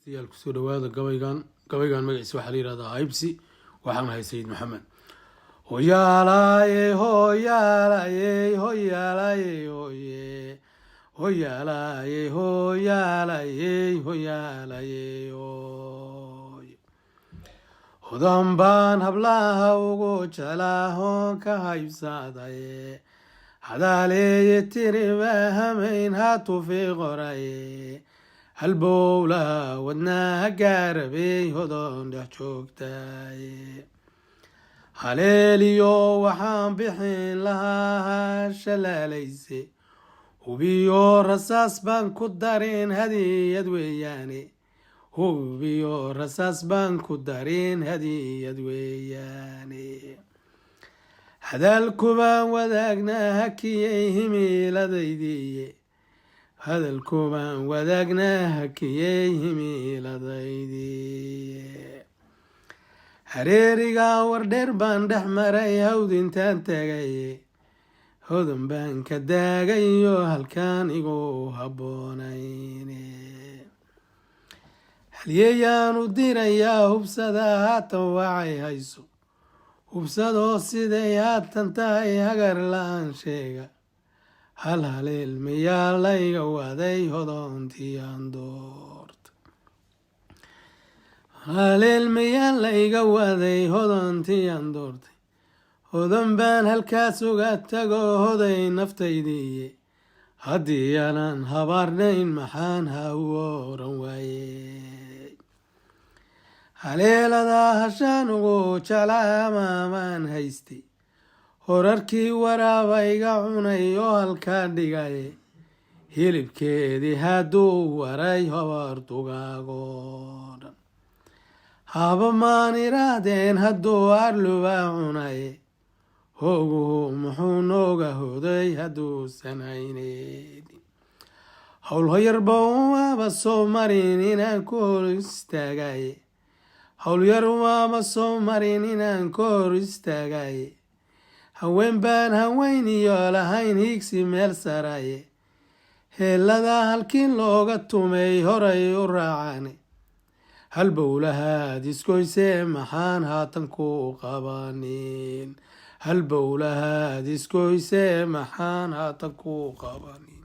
dhegeystayaal kusoo dhawaada gabaygan magaciisa waxaa la yihahdaa haybsi. waxaan ahay sayid maxamed. Hoyaalaye hoyaalaye hoyaalaye hoye hoyaalaye hoyaalaye hoyaalaye hoy hodan baan hablaha ugu jeclaahoon ka haybsadaye hadaaleeye tiriba hamayn hatufi qoraye halbowla wadnaha gaarabey hodon dhex joogtaye haleeliyo waxaan bixin lahaa shalaalayse hubiyo rasaas baan ku darin hadiyad weeyaane hubiyo rasaas baan ku darin hadiyad weeyaane hadalkubaan wadaagnaa hakiyey himiiladaydiiye hadalkubaan wadaagnaa hakiyey himiiladaydiiye hareerigaa wardheer baan dhex maray hawd intaan tagaye hodan baan ka daagayo halkaan igu habboonayne halyeeyaanu dirayaa hubsada haatan wacay hayso hubsadoo siday haatan tahay hagar la-aan sheega hal haleel mayaa layga waday hodontiiaan doorta haleel mayaa layga waday hodontiiaan doortay hodan baan halkaas uga tago hoday naftaydiiye haddii aanan habaarnayn maxaan ha u oran waaye haleeladaa hashaan ugu jeclaa maamaan haystay horarkii waraabayga cunay oo halkaa dhigaye hilibkeedii hadduu waray hobar dugaagoo dhan haba maan iraahdeen hadduu arlubaa cunaye hooguhu muxuu nooga hoday hadduusan hayneedin howl hoyarba umaaba soo marin inaan ku hor istaagaye howlyar umaaba soo marin inaan ka hor istaagaye haween baan haweyniyo lahayn hiigsi meel saraye heeladaa halkii looga tumay horay u raacane halbowlahaad iskoysee maxaan haatan ku qabanin halbowlahaad iskoysee maxaan haatan ku qabanin.